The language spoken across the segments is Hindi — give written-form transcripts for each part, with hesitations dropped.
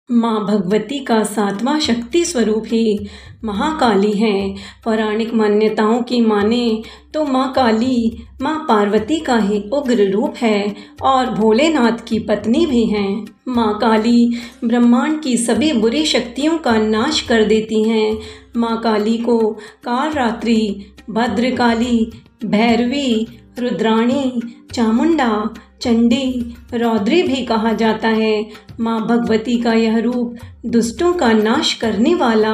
माँ भगवती का सातवां शक्ति स्वरूप ही महाकाली है। पौराणिक मान्यताओं की माने तो माँ काली माँ पार्वती का ही उग्र रूप है और भोलेनाथ की पत्नी भी हैं। माँ काली ब्रह्मांड की सभी बुरी शक्तियों का नाश कर देती हैं। माँ काली को कालरात्रि, भद्रकाली, भैरवी, रुद्राणी, चामुंडा, चंडी, रौद्री भी कहा जाता है। माँ भगवती का यह रूप दुष्टों का नाश करने वाला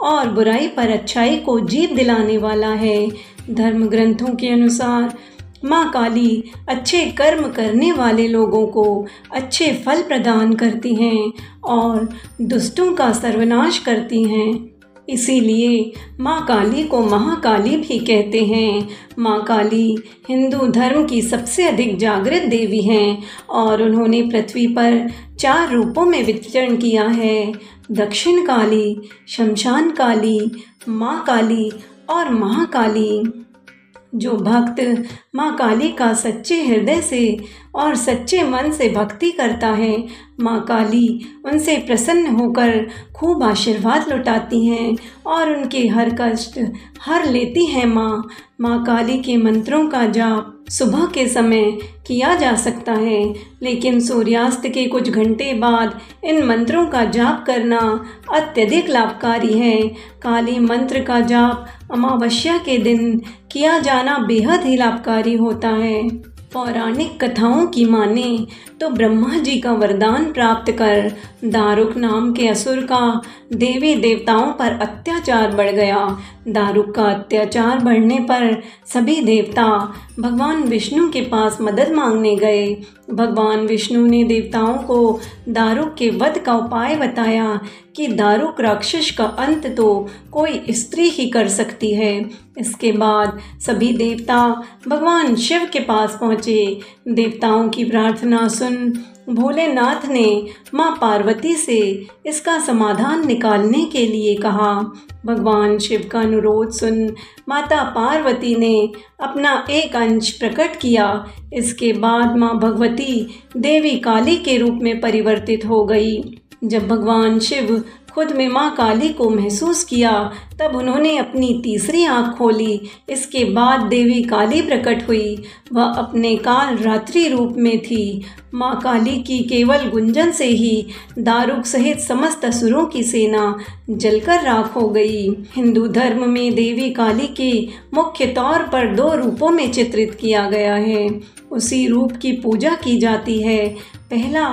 और बुराई पर अच्छाई को जीत दिलाने वाला है। धर्म ग्रंथों के अनुसार माँ काली अच्छे कर्म करने वाले लोगों को अच्छे फल प्रदान करती हैं और दुष्टों का सर्वनाश करती हैं। इसीलिए माँ काली को महाकाली भी कहते हैं। माँ काली हिंदू धर्म की सबसे अधिक जागृत देवी हैं और उन्होंने पृथ्वी पर 4 रूपों में विचरण किया है: दक्षिण काली, शमशान काली, माँ काली और महाकाली। जो भक्त माँ काली का सच्चे हृदय से और सच्चे मन से भक्ति करता है, माँ काली उनसे प्रसन्न होकर खूब आशीर्वाद लुटाती हैं और उनके हर कष्ट हर लेती हैं। माँ काली के मंत्रों का जाप सुबह के समय किया जा सकता है, लेकिन सूर्यास्त के कुछ घंटे बाद इन मंत्रों का जाप करना अत्यधिक लाभकारी है। काली मंत्र का जाप अमावस्या के दिन किया जाना बेहद ही लाभकारी होता है। पौराणिक कथाओं की माने तो ब्रह्मा जी का वरदान प्राप्त कर दारुक नाम के असुर का देवी देवताओं पर अत्याचार बढ़ गया। दारुक का अत्याचार बढ़ने पर सभी देवता भगवान विष्णु के पास मदद मांगने गए। भगवान विष्णु ने देवताओं को दारुक के वध का उपाय बताया कि दारुक राक्षस का अंत तो कोई स्त्री ही कर सकती है। इसके बाद सभी देवता भगवान शिव के पास पहुँचे। देवताओं की प्रार्थना सुन भोलेनाथ ने माँ पार्वती से इसका समाधान निकालने के लिए कहा। भगवान शिव का अनुरोध सुन माता पार्वती ने अपना एक अंश प्रकट किया। इसके बाद माँ भगवती देवी काली के रूप में परिवर्तित हो गई। जब भगवान शिव खुद में माँ काली को महसूस किया तब उन्होंने अपनी तीसरी आँख खोली। इसके बाद देवी काली प्रकट हुई। वह अपने काल रात्रि रूप में थी। माँ काली की केवल गुंजन से ही दारुक सहित समस्त असुरों की सेना जलकर राख हो गई। हिंदू धर्म में देवी काली के मुख्य तौर पर 2 रूपों में चित्रित किया गया है। उसी रूप की पूजा की जाती है। पहला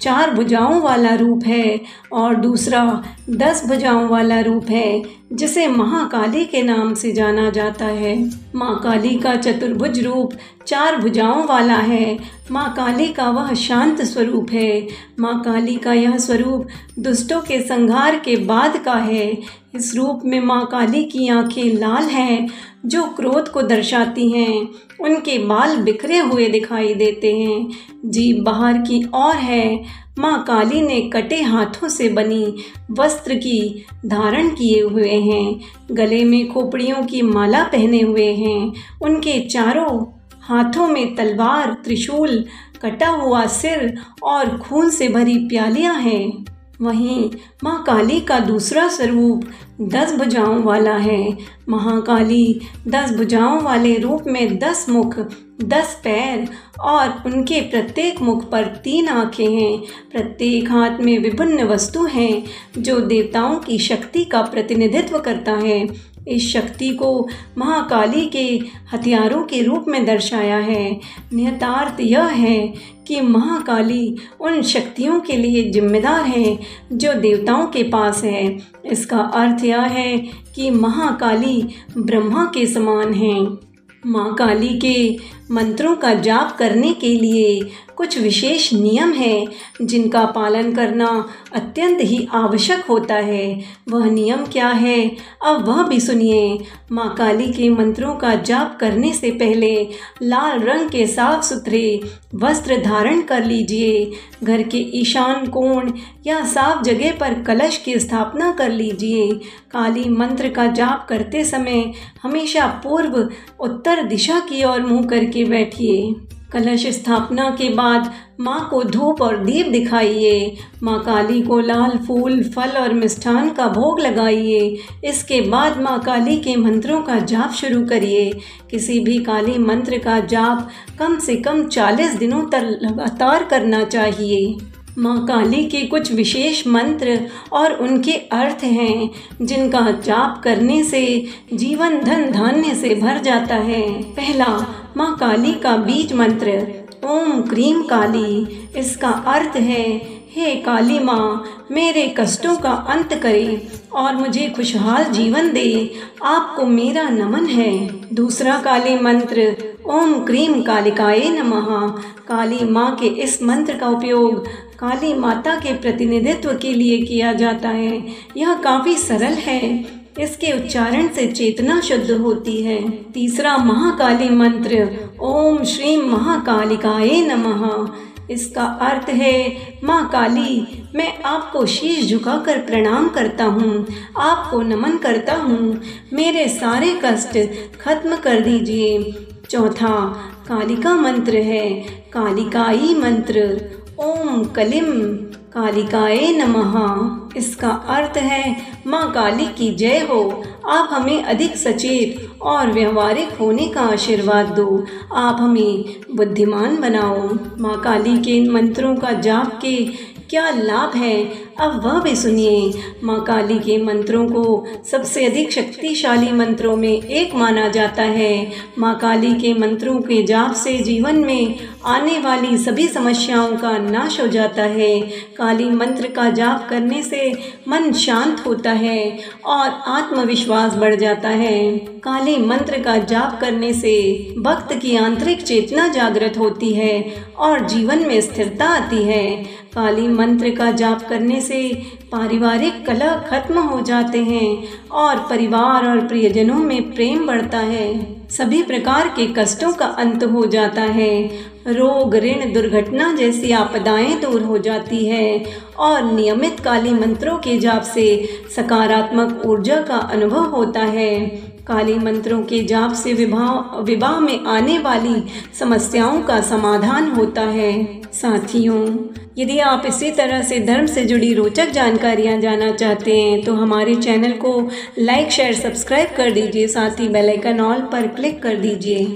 4 भुजाओं वाला रूप है और दूसरा 10 भुजाओं वाला रूप है, जिसे महाकाली के नाम से जाना जाता है। माँ काली का चतुर्भुज रूप 4 भुजाओं वाला है। माँ काली का वह शांत स्वरूप है। माँ काली का यह स्वरूप दुष्टों के संहार के बाद का है। इस रूप में माँ काली की आंखें लाल हैं, जो क्रोध को दर्शाती हैं। उनके बाल बिखरे हुए दिखाई देते हैं। जीभ बाहर की ओर है। माँ काली ने कटे हाथों से बनी वस्त्र की धारण किए हुए हैं। गले में खोपड़ियों की माला पहने हुए हैं। उनके चारों हाथों में तलवार, त्रिशूल, कटा हुआ सिर और खून से भरी प्यालियां हैं। वहीं माँ काली का दूसरा स्वरूप 10 भुजाओं वाला है। महाकाली 10 भुजाओं वाले रूप में 10 मुख, 10 पैर और उनके प्रत्येक मुख पर 3 आँखें हैं। प्रत्येक हाथ में विभिन्न वस्तु हैं, जो देवताओं की शक्ति का प्रतिनिधित्व करता है। इस शक्ति को महाकाली के हथियारों के रूप में दर्शाया है। निहितार्थ यह है कि महाकाली उन शक्तियों के लिए जिम्मेदार है जो देवताओं के पास है। इसका अर्थ यह है कि महाकाली ब्रह्मा के समान हैं। माँ काली के मंत्रों का जाप करने के लिए कुछ विशेष नियम हैं, जिनका पालन करना अत्यंत ही आवश्यक होता है। वह नियम क्या है, अब वह भी सुनिए। माँ काली के मंत्रों का जाप करने से पहले लाल रंग के साफ सुथरे वस्त्र धारण कर लीजिए। घर के ईशान कोण या साफ जगह पर कलश की स्थापना कर लीजिए। काली मंत्र का जाप करते समय हमेशा पूर्व उत्तर दिशा की ओर मुँह करके बैठिए। कलश स्थापना के बाद माँ को धूप और दीप दिखाइए। माँ काली को लाल फूल, फल और मिष्ठान का भोग लगाइए। इसके बाद माँ काली के मंत्रों का जाप शुरू करिए। किसी भी काली मंत्र का जाप कम से कम 40 दिनों तक लगातार करना चाहिए। माँ काली के कुछ विशेष मंत्र और उनके अर्थ हैं जिनका जाप करने से जीवन धन धान्य से भर जाता है। पहला, माँ काली का बीज मंत्र ओम क्रीम काली। इसका अर्थ है, हे काली माँ, मेरे कष्टों का अंत करे और मुझे खुशहाल जीवन दे, आपको मेरा नमन है। दूसरा काली मंत्र ओम क्रीम कालिकाए नमः। काली माँ के इस मंत्र का उपयोग काली माता के प्रतिनिधित्व के लिए किया जाता है। यह काफ़ी सरल है, इसके उच्चारण से चेतना शुद्ध होती है। तीसरा महाकाली मंत्र ओम श्रीम महाकालिकाए नमः। इसका अर्थ है, माँ काली, मैं आपको शीश झुकाकर प्रणाम करता हूँ, आपको नमन करता हूँ, मेरे सारे कष्ट खत्म कर दीजिए। चौथा कालिका मंत्र है कालिकाई मंत्र ओम कलिम कालिकाए नमः। इसका अर्थ है, माँ काली की जय हो, आप हमें अधिक सचेत और व्यवहारिक होने का आशीर्वाद दो, आप हमें बुद्धिमान बनाओ। माँ काली के इन मंत्रों का जाप के क्या लाभ है, अब वह भी सुनिए। माँ काली के मंत्रों को सबसे अधिक शक्तिशाली मंत्रों में एक माना जाता है। माँ काली के मंत्रों के जाप से जीवन में आने वाली सभी समस्याओं का नाश हो जाता है। काली मंत्र का जाप करने से मन शांत होता है और आत्मविश्वास बढ़ जाता है। काली मंत्र का जाप करने से भक्त की आंतरिक चेतना जागृत होती है और जीवन में स्थिरता आती है। काली मंत्र का जाप करने से पारिवारिक कलह खत्म हो जाते हैं और परिवार और प्रियजनों में प्रेम बढ़ता है। सभी प्रकार के कष्टों का अंत हो जाता है। रोग, ऋण, दुर्घटना जैसी आपदाएं दूर हो जाती है और नियमित काली मंत्रों के जाप से सकारात्मक ऊर्जा का अनुभव होता है। काली मंत्रों के जाप से विवाह में आने वाली समस्याओं का समाधान होता है। साथियों, यदि आप इसी तरह से धर्म से जुड़ी रोचक जानकारियां जानना चाहते हैं तो हमारे चैनल को लाइक, शेयर, सब्सक्राइब कर दीजिए। साथ ही बेल आइकन ऑल पर क्लिक कर दीजिए।